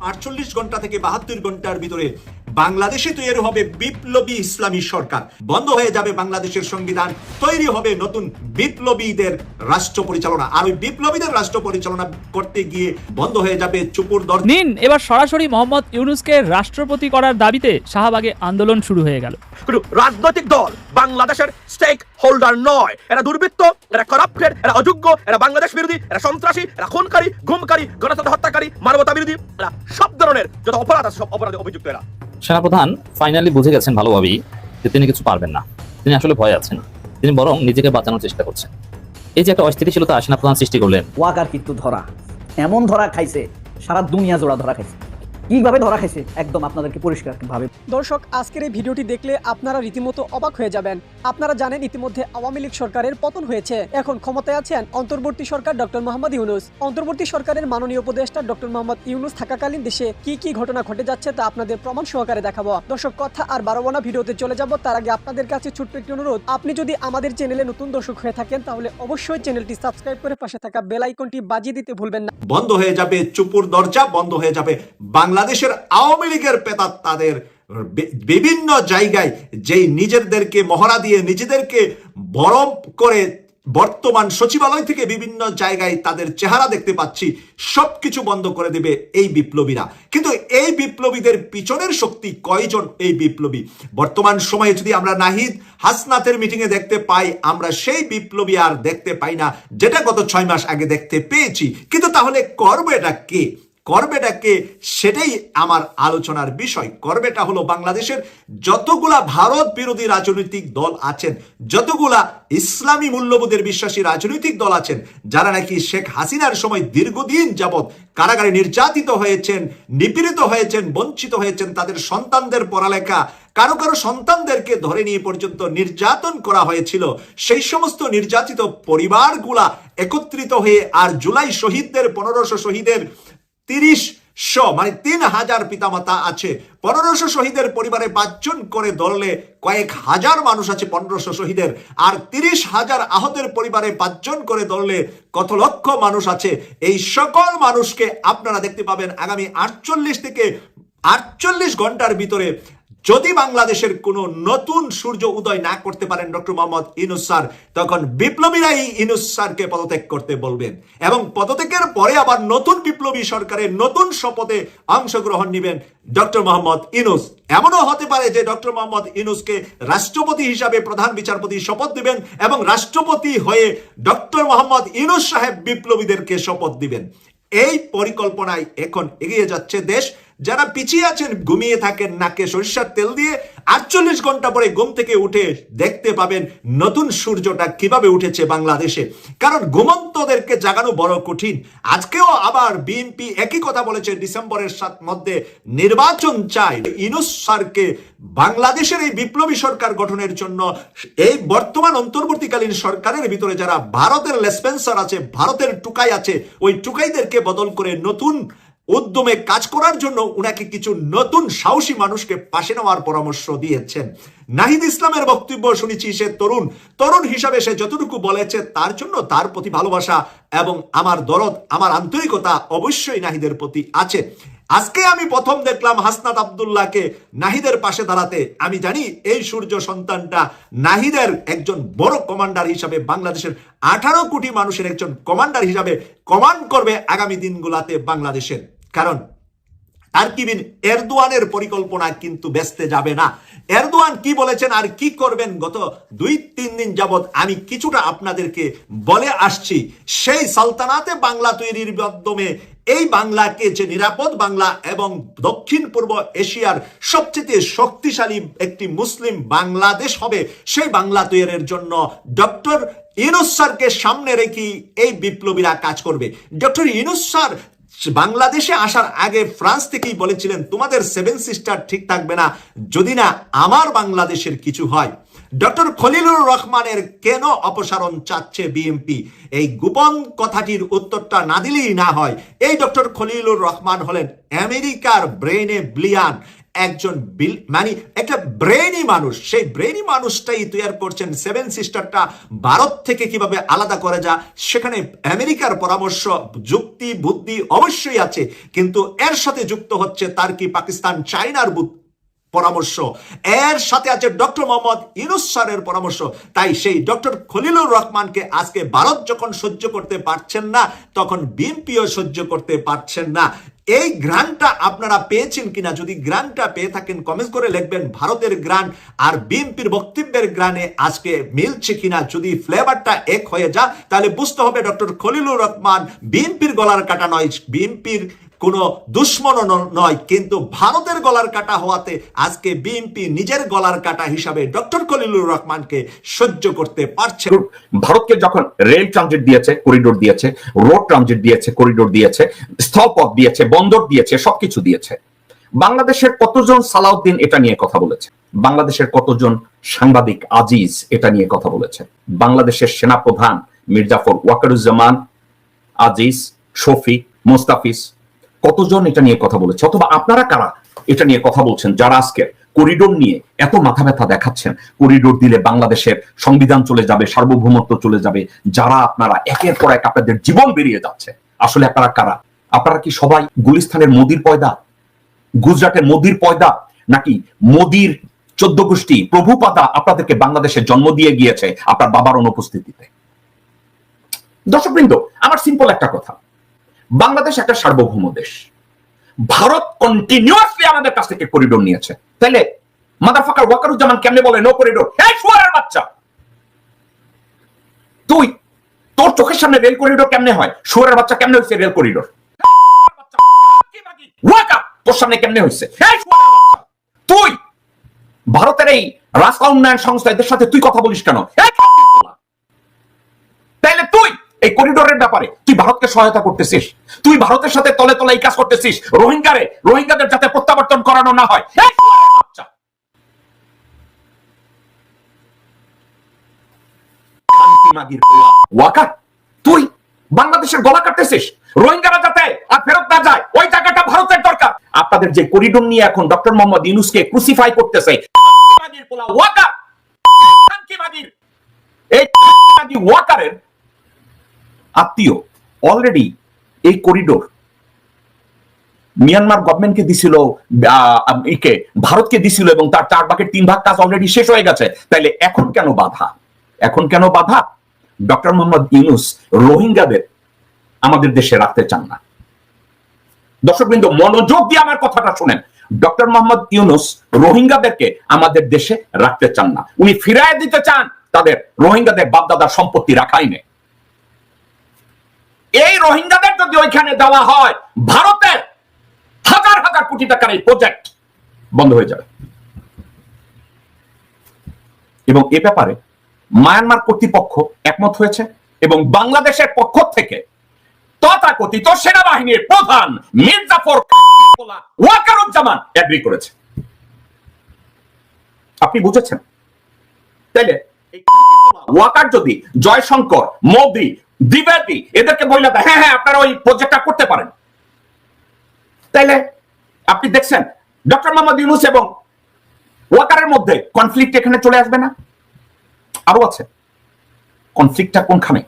48 ঘন্টা থেকে 72 ঘন্টার ভিতরে বাংলাদেশে তৈরি হবে বিপ্লবী ইসলামী সরকার, বন্ধ হয়ে যাবে বাংলাদেশের সংবিধান, তৈরি হবে নতুন বিপ্লবীদের রাষ্ট্র পরিচালনা। আর ওই বিপ্লবীদের রাষ্ট্র পরিচালনা করতে গিয়ে বন্ধ হয়ে যাবে চুপুর দরজা। নিন এবার সরাসরি মোহাম্মদ ইউনূসকে রাষ্ট্রপতি করার দাবিতে শাহবাগে আন্দোলন শুরু হয়ে গেল। রাজনৈতিক দল বাংলাদেশের স্টেক হোল্ডার নয়, এরা দুর্বৃত্ত, এরা করাপ্টেড, এরা অযোগ্য, এরা বাংলাদেশ বিরোধী, এরা সন্ত্রাসী, এরা খুনকারী, গুমকারী, গণতন্ত্র হত্যাকারী, মানবতা বিরোধী, এরা সব ধরনের যত অপরাধ আছে সব অপরাধে অভিযুক্ত এরা। সেনাপ্রধান ফাইনালি বুঝে গেছেন ভালোভাবেই যে তিনি কিছু পারবেন না, তিনি আসলে ভয় আছেন, তিনি বরং নিজেকে বাঁচানোর চেষ্টা করছেন। এই যে একটা অস্থিতিশীলতা সেনাপ্রধান সৃষ্টি করলেন, ওয়াকার কিন্তু ধরা এমন ধরা খাইছে, সারা দুনিয়া জোড়া ধরা খাইছে। কিভাবে ধরা খাইছে একদম আপনাদেরকে পরিষ্কার ভাবে। দর্শক, আজকের এই ভিডিওটি দেখলে আপনারা রীতিমতো অবাক হয়ে যাবেন। আপনারা জানেন ইতিমধ্যে আওয়ামী লীগ সরকারের পতন হয়েছে, এখন ক্ষমতায় আছেন অন্তর্বর্তী সরকার ডক্টর মোহাম্মদ ইউনূস। অন্তর্বর্তী সরকারের মাননীয় উপদেষ্টা ডক্টর মোহাম্মদ ইউনূস থাকাকালীন দেশে কি কি ঘটনা ঘটে যাচ্ছে তা আপনাদের প্রমাণ সহকারে দেখাবো। দর্শক, কথা আর বাড়াবো না, ভিডিওতে চলে যাব। তার আগে আপনাদের কাছে ছোট্ট একটি অনুরোধ, আপনি যদি আমাদের চ্যানেলে নতুন দর্শক হয়ে থাকেন তাহলে অবশ্যই চ্যানেলটি সাবস্ক্রাইব করে পাশে থাকা বেল আইকনটি বাজিয়ে দিতে ভুলবেন না। বন্ধ হয়ে যাবে চুপুর দরজা, বন্ধ হয়ে যাবে বাংলাদেশের আওয়ামী লীগের পেতাত তাদের বিভিন্ন জায়গায় যেই নিজেদেরকে মহড়া দিয়ে নিজেদেরকে বড় করে বর্তমান সচিবালয় থেকে বিভিন্ন জায়গায় তাদের চেহারা দেখতে পাচ্ছি, সবকিছু বন্ধ করে দেবে এই বিপ্লবীরা। কিন্তু এই বিপ্লবীদের পিছনের শক্তি কয়জন? এই বিপ্লবী বর্তমান সময়ে যদি আমরা নাহিদ হাসনাতের মিটিংয়ে দেখতে পাই, আমরা সেই বিপ্লবী আর দেখতে পাই না যেটা গত 6 মাস আগে দেখতে পেয়েছি। কিন্তু তাহলে করবেটা কে? করবেটাকে সেটাই আমার আলোচনার বিষয়। করবেটা হলো বাংলাদেশের যতগুলা ভারত বিরোধী রাজনৈতিক দল আছেন, যতগুলা ইসলামী মূল্যবোধের বিশ্বাসী রাজনৈতিক দল আছেন, যারা নাকি শেখ হাসিনার সময় দীর্ঘদিন যাবৎ কারাগারে নির্যাতিত হয়েছেন, নিপীড়িত হয়েছেন, বঞ্চিত হয়েছেন, তাদের সন্তানদের পড়ালেখা, কারো কারো সন্তানদেরকে ধরে নিয়ে পর্যন্ত নির্যাতন করা হয়েছিল। সেই সমস্ত নির্যাতিত পরিবারগুলা একত্রিত হয়ে আর জুলাই শহীদদের 1500 শহীদের 30 মানে 3000 পিতামাতা আছে, 1500 শহীদের পরিবারে 5 জন করে ধরলে কয়েক হাজার মানুষ আছে 1500 শহীদের, আর 30,000 আহতের পরিবারে 5 জন করে ধরলে কত লক্ষ মানুষ আছে। এই সকল মানুষকে আপনারা দেখতে পাবেন আগামী 48 থেকে 48 ঘন্টার ভিতরে। যদি বাংলাদেশের কোনো নতুন সূর্য উদয় না করতে পারেন ডক্টর মোহাম্মদ ইউনূস স্যার, তখন বিপ্লবীরাই ইউনূস স্যারকে পদত্যাগ করতে বলবেন এবং পদত্যাগের পরে আবার নতুন বিপ্লবী সরকারের নতুন শপথে অংশগ্রহণ নেবেন ডক্টর মোহাম্মদ ইউনূস। এমনও হতে পারে যে ডক্টর মোহাম্মদ ইউনূসকে রাষ্ট্রপতি হিসাবে প্রধান বিচারপতি শপথ দিবেন এবং রাষ্ট্রপতি হয়ে ডক্টর মোহাম্মদ ইউনূস সাহেব বিপ্লবীদেরকে শপথ দিবেন। এই পরিকল্পনায় এখন এগিয়ে যাচ্ছে দেশ। যারা পিছিয়ে আছেন, ঘুমিয়ে থাকেন নাকে সরিষার তেল দিয়ে, 48 ঘন্টা পরে ঘুম থেকে উঠে দেখতে পাবেন নতুন সূর্যটা কিভাবে উঠেছে বাংলাদেশে। কারণ ঘুমন্তদেরকে জাগানো বড় কঠিন। আজকেও আবার বিএনপি একই কথা বলেছে, ডিসেম্বরের মধ্যে নির্বাচন চাই। ইউনূস স্যারকে বাংলাদেশের এই বিপ্লবী সরকার গঠনের জন্য এই বর্তমান অন্তর্বর্তীকালীন সরকারের ভিতরে যারা ভারতের লেসপেন্সার আছে, ভারতের টুকাই আছে, ওই টুকাইদেরকে বদল করে নতুন উদ্যমে কাজ করার জন্য উনাকে কিছু নতুন সাহসী মানুষকে পাশে নেওয়ার পরামর্শ দিয়েছেন। নাহিদ ইসলামের বক্তব্য শুনেছি, সে তরুণ হিসাবে সে যতটুকু বলেছে তার জন্য তার প্রতি ভালোবাসা এবং আমার দরদ, আমার আন্তরিকতা অবশ্যই নাহিদের প্রতি আছে। আজকে আমি প্রথম দেখলাম হাসনাত আব্দুল্লাহকে নাহিদের পাশে দাঁড়াতে। আমি জানি এই সূর্য সন্তানটা নাহিদের একজন বড় কমান্ডার হিসাবে, বাংলাদেশের 18 কোটি মানুষের একজন কমান্ডার হিসাবে কমান্ড করবে আগামী দিনগুলাতে বাংলাদেশের। কারণ তারকিবিন এরদোয়ানের পরিকল্পনা কিন্তু বেস্তে যাবে না। এরদোয়ান কি বলেছেন আর কি করবেন গত 2-3 দিন যাবৎ আমি কিছুটা আপনাদেরকে বলে আসছি। সেই সালতানাতে বাংলা তৈরির মাধ্যমে এই বাংলাকে যে নিরাপদ বাংলা এবং দক্ষিণ পূর্ব এশিয়ার সবচেয়ে শক্তিশালী একটি মুসলিম বাংলাদেশ হবে, সেই বাংলা তৈরির জন্য ডক্টর ইউনূস স্যারকে সামনে রেখে এই বিপ্লবীরা কাজ করবে। ডক্টর ইউনূস স্যার বাংলাদেশে আসার আগে ফ্রান্স থেকেই বলেছিলেন, তোমাদের 7 সিস্টার ঠিক থাকবে না যদি না আমার বাংলাদেশের কিছু হয়। ডক্টর খলিলুর রহমানের কেন অপসারণ চাচ্ছে বিএনপি? এই গোপন কথাটির উত্তরটা না দিলেই না হয়। এই ডক্টর খলিলুর রহমান হলেন আমেরিকার ব্রেনে ব্লিয়ান, একজন মানে একটা ব্রেনি মানুষ, সেই ব্রেনি মানুষটাই তৈরি করছেন সেভেন সিস্টারটা ভারত থেকে কিভাবে আলাদা করে যা। সেখানে আমেরিকার পরামর্শ, যুক্তি, বুদ্ধি অবশ্যই আছে, কিন্তু এর সাথে যুক্ত হচ্ছে তার কি পাকিস্তান, চায়নার পরামর্শ, এর সাথে আছে ডক্টর মোহাম্মদ ইউনূস স্যারের পরামর্শ। তাই সেই ডক্টর খলিলুর রহমানকে আজকে ভারত যখন সহ্য করতে পারছেন না, তখন বিএনপিও সহ্য করতে পারছেন না। এই গ্রান্টটা আপনারা পেয়েছেন কিনা? যদি গ্রান্টটা পেয়ে থাকেন কমেন্ট করে লিখবেন ভারতের গ্রান্ট আর বিএনপির বক্তব্যের গ্রানে আজকে মিলছে কিনা। যদি ফ্লেভারটা এক হয়ে যায় তাহলে বুঝতে হবে ডক্টর খলিলুর রহমান বিএনপির গলার কাটা নয়, বিএনপির কোনো দুশ্মন নয়, কিন্তু ভারতের গলার কাটা হওয়াতে আজকে বিএনপি নিজের গলার কাটা হিসাবে ডক্টর খলিলুর রহমানকে সহ্য করতে পারছে। ভারতকে যখন রেল ট্রানজিট দিয়েছে, করিডোর দিয়েছে, রোড ট্রানজিট দিয়েছে, করিডোর দিয়েছে, স্থলপথ দিয়েছে, বন্দর দিয়েছে, সবকিছু দিয়েছে, বাংলাদেশের কতজন সালাউদ্দিন এটা নিয়ে কথা বলেছে? বাংলাদেশের কতজন সাংবাদিক আজিজ এটা নিয়ে কথা বলেছে? বাংলাদেশের সেনাপ্রধান মির্জাফর, ওয়াকারুজ্জামান, আজিজ, শফি, মোস্তাফিজ কতজন এটা নিয়ে কথা বলেছে? অথবা আপনারা কারা এটা নিয়ে কথা বলছেন, যারা আজকে করিডোর নিয়ে এত মাথা ব্যথা দেখাচ্ছেন? করিডোর দিলে বাংলাদেশের সংবিধান চলে যাবে, সার্বভৌমত্ব চলে যাবে, যারা আপনারা একের পর এক আপনাদের জীবন বেরিয়ে যাচ্ছে। আসলে আপনারা কারা? আপনারা কি সবাই গুলিস্তানের মোদির পয়দা, গুজরাটের মোদির পয়দা, নাকি মোদির 14 গোষ্ঠী প্রভুপাদা আপনাদেরকে বাংলাদেশে জন্ম দিয়ে গিয়েছে আপনার বাবার অনুপস্থিতিতে? দর্শকবৃন্দ, আমার সিম্পল একটা কথা, বাংলাদেশ একটা সার্বভৌম দেশ, ভারত কন্টিনিউয়াসলি আমাদের কাছ থেকে করিডোর নিয়েছে। তাইলে মাদারফাকার ওয়াকারুজ্জামান কেমনে বলে নো করিডোর? এই শুয়ারের বাচ্চা, তুই তোর চোখের সামনে রেল করিডোর কেমনে হয়? শুয়ারের বাচ্চা, কেমনে হয়েছে রেল করিডোর? ওয়াকা তোর সামনে কেমনে হয়েছে? এই শুয়ারের বাচ্চা, তুই ভারতের এই রাস্তা উন্নয়ন সংস্থা এদের সাথে তুই কথা বলিস কেন? তাইলে তুই এই করিডোরের ব্যাপারে তুই ভারতকে সহায়তা করতেছিস, তুই ভারতের সাথে তলে তলে এই কাজ করতেছিস রোহিঙ্গাদের যাতে প্রত্যাবর্তন করানো না হয়। ওয়াকার, তুই বাংলাদেশের গলা কাটতেছিস, রোহিঙ্গারা যাতে আর ফেরত না যায়, ওই জায়গাটা ভারতের দরকার। আপনাদের যে করিডোর নিয়ে এখন ডক্টর মোহাম্মদ ইউনূসকে ক্রুসিফাই করতেছে, ওয়াকার এই ওয়াকারের আত্মীয় অলরেডি এই করিডোর মিয়ানমার গভর্নমেন্টকে দিছিল, ভারতকে দিছিল, এবং তার 4 ভাগের 3 ভাগ কাজ অলরেডি শেষ হয়ে গেছে। তাইলে এখন কেন বাধা? এখন কেন বাধা? ডক্টর মোহাম্মদ ইউনূস রোহিঙ্গাদের আমাদের দেশে রাখতে চান না। দর্শকবৃন্দ, মনোযোগ দিয়ে আমার কথাটা শুনেন। ডক্টর মোহাম্মদ ইউনূস রোহিঙ্গাদেরকে আমাদের দেশে রাখতে চান না, উনি ফিরায় দিতে চান তাদের রোহিঙ্গাদের বাপদাদার সম্পত্তি রাখাইনে। এই রোহিঙ্গাদের যদি ওইখানে দেওয়া হয়, ভারতের হাজার হাজার কোটি টাকার এই প্রজেক্ট বন্ধ হয়ে যাবে। এবং এ ব্যাপারে মায়ানমার কর্তৃপক্ষ একমত হয়েছে এবং বাংলাদেশের পক্ষ থেকে তথাকথিত সেনাবাহিনীর প্রধান মির্জাফর ওয়াকারুজ্জামান এগ্রি করেছে। আপনি বুঝেছেন? তাইলে ওয়াকার যদি জয়শঙ্কর, মোদি, দ্বিবেদী এদেরকে বলে দেয় হ্যাঁ হ্যাঁ আপনারা ওই প্রজেক্টটা করতে পারেন, তাইলে আপনি দেখছেন ডক্টর মোহাম্মদ ইউনূস এবং ওয়াকারের মধ্যে কনফ্লিক্ট এখানে চলে আসবে না? আরো আছে কনফ্লিক্টটা কোনখানে?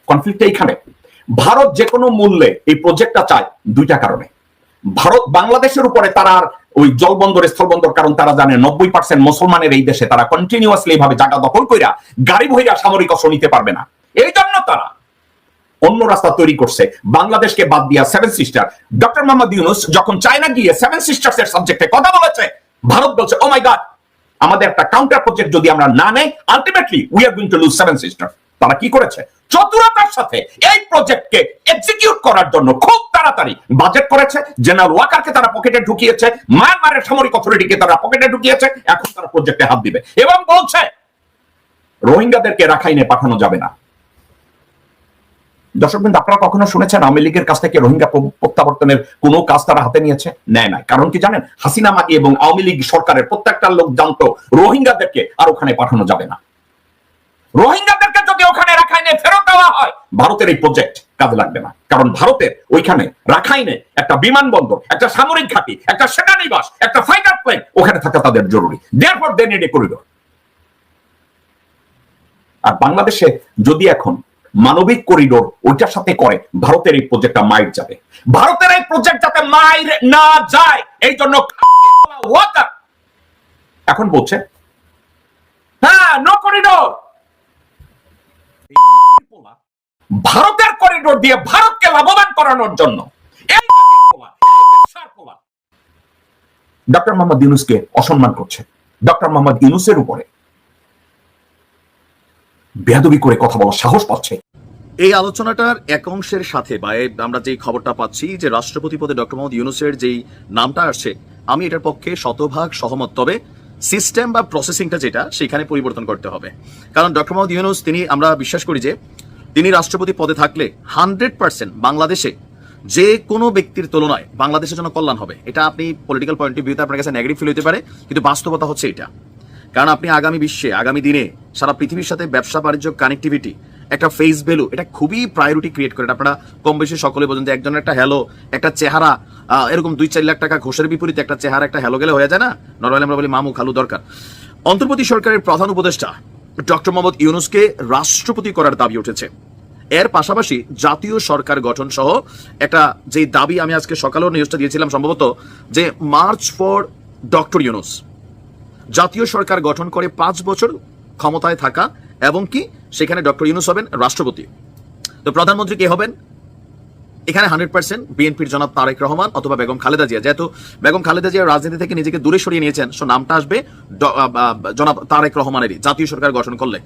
কনফ্লিক্টটা এইখানে। ভারত যে কোনো মূল্যে এই প্রজেক্টটা চায় 2টা কারণে। ভারত বাংলাদেশের উপরে তারা ওই জলবন্দর, স্থলবন্দর, কারণ তারা জানে 90% মুসলমানের এই দেশে তারা কন্টিনিউয়াসলি এইভাবে জায়গা দখল কইরা গাড়ি বহিরা সামরিক অস্ত্র নিতে পারবে না। এই জন্য তারা অন্য রাস্তা তৈরি করছে, বাংলাদেশকে বাদ দিয়া 7 সিস্টার। ডক্টর মোহাম্মদ ইউনূস যখন চায়না গিয়ে 7 সিস্টার্স এর সাবজেক্টে কথা বলেছে, ভারত বলছে ও মাই গড, আমাদের একটা কাউন্টার প্রজেক্ট যদি আমরা না নেই, ultimately we are going to lose 7 sister. তারা কি করেছে? চতুরতার সাথে এই প্রজেক্টকে এক্সিকিউট করার জন্য খুব তাড়াতাড়ি বাজেট করেছে। জেনারেল ওয়াকারকে তারা পকেটে ঢুকিয়েছে, মায়ানমারের সামরিক অথরিটিকে তারা পকেটে ঢুকিয়েছে। এখন তারা প্রজেক্টে হাত দিবে এবং বলছে রোহিঙ্গাদেরকে রাখাইনে পাঠানো যাবে না। দর্শকবৃন্দ, আপনারা কখনো শুনেছেন আওয়ামী লীগের কাছ থেকে রোহিঙ্গা প্রত্যাবর্তনের কোনো কাজ তারা হাতে নিয়েছে? নেয় না। কারণ কি জানেন? হাসিনা মাগি এবং আওয়ামী লীগ সরকারের প্রত্যেকটা লোক জানতো রোহিঙ্গাদেরকে আর ওখানে পাঠানো যাবে না। রোহিঙ্গাদেরকে যদি ওখানে রাখায় রাখাইনে ফেরত দেওয়া হয়, ভারতের এই প্রজেক্ট কাজে লাগবে না। কারণ ভারতের ওইখানে রাখাইনে একটা বিমানবন্দর, একটা সামরিক ঘাঁটি, একটা সেনানিবাস, একটা ফাইটার প্লেন ওখানে থাকা তাদের জরুরি। Therefore they need a corridor. আর বাংলাদেশে যদি এখন মানবিক করিডোর ওইটার সাথে করে, ভারতের এই প্রজেক্টটা মাইর যাবে। ভারতের এই প্রজেক্ট যাতে মাইর না যায় এই জন্য ওয়াকার এখন বলছে হ্যাঁ নো করিডোর। ভারতের করিডোর দিয়ে ভারতকে লাভবান করানোর জন্য ডক্টর মোহাম্মদ ইউনূসকে অসম্মান করছে। ডক্টর মোহাম্মদ ইউনূসের উপরে বেয়াদবি করে কথা বলার সাহস পাচ্ছে। এই আলোচনাটার এক অংশের সাথে বা আমরা যে খবরটা পাচ্ছি যে রাষ্ট্রপতি পদে ডক্টর মোহাম্মদ ইউনূসের যেই নামটা আসছে, আমি এটার পক্ষে শতভাগ সহমত। তবে সিস্টেম বা প্রসেসিংটা যেটা সেখানে পরিবর্তন করতে হবে। কারণ ডক্টর মোহাম্মদ ইউনূস তিনি, আমরা বিশ্বাস করি যে তিনি রাষ্ট্রপতি পদে থাকলে 100% বাংলাদেশে যে কোনো ব্যক্তির তুলনায় বাংলাদেশের জন্য কল্যাণ হবে। এটা আপনি পলিটিক্যাল পয়েন্ট অফ ভিউতে আপনার কাছে নেগেটিভ ফিল হতে পারে, কিন্তু বাস্তবতা হচ্ছে এটা। কারণ আপনি আগামী বিশ্বে, আগামী দিনে সারা পৃথিবীর সাথে ব্যবসা বাণিজ্য কানেক্টিভিটি, একটা ফেস ভ্যালু, এটা খুবই প্রায়োরিটি ক্রিয়েট করে। আপনারা কম বেশি সকলে বোঝেন যে একজনের একটা হ্যালো, একটা চেহারা, এরকম 2-4 লাখ টাকা ঘোষের বিপরীতে একটা চেহারা, একটা হ্যালো গেলে হয়ে যায় না। নরমালি আমরা বলি মামু খালু দরকার। অন্তর্বর্তী সরকারের প্রধান উপদেষ্টা ডক্টর মোহাম্মদ ইউনূসকে রাষ্ট্রপতি করার দাবি উঠেছে। এর পাশাপাশি জাতীয় সরকার গঠন সহ একটা যে দাবি, আমি আজকে সকালেও নিউজটা দিয়েছিলাম সম্ভবত, যে মার্চ ফর ডক্টর ইউনূস, জাতীয় সরকার গঠন করে 5 বছর ক্ষমতায় থাকা, এবং কি সেখানে ডক্টর ইউনূস হবেন রাষ্ট্রপতি। তো প্রধানমন্ত্রী কে হবেন? এখানে 100% বিএনপির জনাব তারেক রহমান অথবা বেগম খালেদা জিয়া। যেহেতু বেগম খালেদা জিয়া রাজনীতি থেকে নিজেকে দূরে সরিয়ে নিয়েছেন, সো নামটা আসবে জনাব তারেক রহমানেরই জাতীয় সরকার গঠন করলে।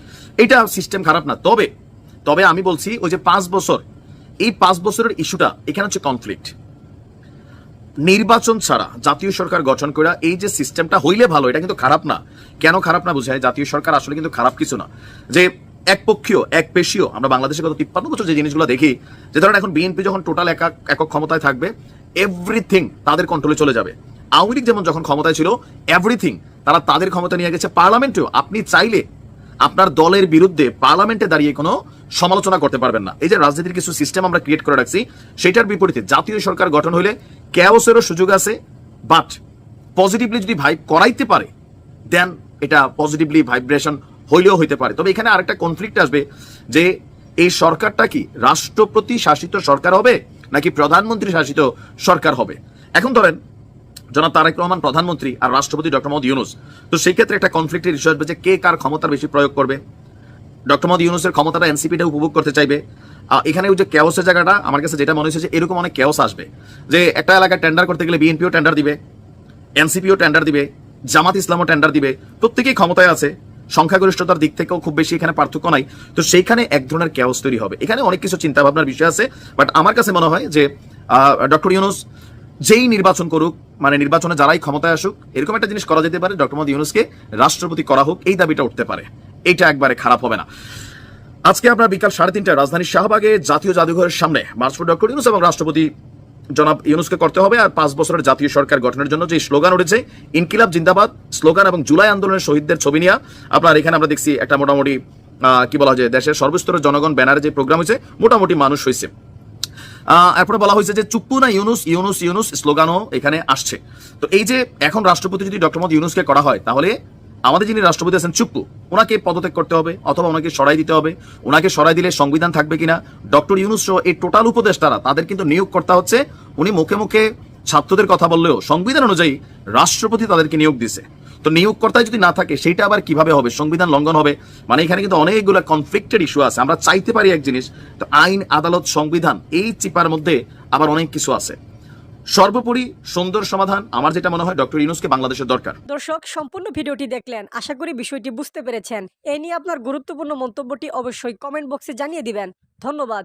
এটা সিস্টেম খারাপ না। তবে আমি বলছি ওই যে 5 বছর, এই 5 বছরের ইস্যুটা এখানে হচ্ছে কনফ্লিক্ট। নির্বাচন ছাড়া জাতীয় সরকার গঠন করা এই যে সিস্টেমটা হইলে ভালো, এটা কিন্তু খারাপ না। কেন খারাপ না বুঝায়? জাতীয় সরকার আসলে কিন্তু খারাপ কিছু না। যে একপক্ষীয় একপেশীয়, আমরা বাংলাদেশে গত 53 বছর যে জিনিসগুলো দেখি, যে ধরেন এখন বিএনপি যখন টোটাল একক ক্ষমতায় থাকবে, এভরিথিং তাদের কন্ট্রোলে চলে যাবে। আওয়ামী লীগ যেমন যখন ক্ষমতায় ছিল, এভরিথিং তারা তাদের ক্ষমতা নিয়ে গেছে। পার্লামেন্টেও আপনি চাইলে আপনার দলের বিরুদ্ধে পার্লামেন্টে দাঁড়িয়ে কোনো সমালোচনা করতে পারবেন না। এই যে রাজনীতির কিছু সিস্টেম আমরা ক্রিয়েট করে রাখছি, সেটার বিপরীতে জাতীয় সরকার গঠন হলে ক্যাওসেরও সুযোগ আছে, বাট পজিটিভলি যদি ভাইব করাইতে পারে, দেন এটা পজিটিভলি ভাইব্রেশন হইলেও হইতে পারে। তবে এখানে আরেকটা কনফ্লিক্ট আসবে যে এই সরকারটা কি রাষ্ট্রপতি শাসিত সরকার হবে নাকি প্রধানমন্ত্রী শাসিত সরকার হবে। এখন ধরেন জনাব তারেক রহমান প্রধানমন্ত্রী আর রাষ্ট্রপতি ডক্টর মোহাম্মদ ইউনূস, তো সেই ক্ষেত্রে একটা কনফ্লিক্টের ইস্যু আসবে যে কে কার ক্ষমতার বেশি প্রয়োগ করবে। ডক্টর মোহাম্মদ ইউনূসের ক্ষমতাটা এনসিপিটা উপভোগ করতে চাইবে। এখানে ওই যে কেওসের জায়গাটা, আমার কাছে যেটা মনে হচ্ছে যে এরকম অনেক কেওস আসবে, যে একটা এলাকায় টেন্ডার করতে গেলে বিএনপিও টেন্ডার দিবে, এনসিপিও টেন্ডার দিবে, জামাত ইসলামও টেন্ডার দিবে, প্রত্যেকেই ক্ষমতায় আছে, সংখ্যাগরিষ্ঠতার দিক থেকেও খুব বেশি এখানে পার্থক্য নাই। তো সেইখানে এক ধরনের কেওস তৈরি হবে। এখানে অনেক কিছু চিন্তা ভাবনার বিষয় আছে, বাট আমার কাছে মনে হয় যে ডক্টর ইউনূস যেই নির্বাচন করুক, মানে নির্বাচনে যারাই ক্ষমতায় আসুক, এরকম একটা জিনিস করা যেতে পারে, ডক্টর মোহাম্মদ ইউনূসকে রাষ্ট্রপতি করা হোক, এই দাবিটা উঠতে পারে। এটা একবারে খারাপ হবে না। আজকে আমরা বিকাল 3:30টায় রাজধানীর শাহবাগে জাতীয় জাদুঘরের সামনে মার্চ ফর ডক্টর ইউনূস এবং রাষ্ট্রপতি জনাব ইউনূসকে করতে হবে। আর 5 বছরের জাতীয় সরকার গঠনের জন্য যে স্লোগান উঠেছে, ইনকিলাব জিন্দাবাদ স্লোগান এবং জুলাই আন্দোলনের শহীদদের ছবি নিয়ে আপনার এখানে আমরা দেখছি একটা মোটামুটি কি বলা হয়, দেশের সর্বস্তরের জনগণ ব্যানারে যে প্রোগ্রাম হয়েছে, মোটামুটি মানুষ হয়েছে। এরপরে বলা হয়েছে যে চুপ্পু না ইউনূস, ইউনূস ইউনূস স্লোগানও এখানে আসছে। তো এই যে এখন রাষ্ট্রপতি যদি ডক্টর মোহাম্মদ ইউনূসকে করা হয়, তাহলে আমাদের যিনি রাষ্ট্রপতি আছেন চুপ্পু, ওনাকে পদত্যাগ করতে হবে অথবা ওনাকে সরাই দিতে হবে। ওনাকে সরাই দিলে সংবিধান থাকবে কিনা, ডক্টর ইউনূস সহ এই টোটাল উপদেষ্টারা তাদের কিন্তু নিয়োগ করতে হচ্ছে। উনি মুখে মুখে ছাত্রদের কথা বললেও সংবিধান অনুযায়ী রাষ্ট্রপতি তাদেরকে নিয়োগ দিছে। তো নিয়োগকর্তায় যদি না থাকে, সেইটা আবার কিভাবে হবে? সংবিধান লঙ্ঘন হবে। মানে এখানে কিন্তু অনেকগুলো কনফ্লিক্টেড ইস্যু আছে। আমরা চাইতে পারি এক জিনিস, তো আইন, আদালত, সংবিধান, এই চিপার মধ্যে আবার অনেক কিছু আছে। সর্বোপরি সুন্দর সমাধান আমার যেটা মনে হয়, ডক্টর ইউনূসকে বাংলাদেশের দরকার। দর্শক, সম্পূর্ণ ভিডিওটি দেখলেন, আশা করি বিষয়টি বুঝতে পেরেছেন। এই নিয়ে আপনার গুরুত্বপূর্ণ মন্তব্যটি অবশ্যই কমেন্ট বক্সে জানিয়ে দিবেন। ধন্যবাদ।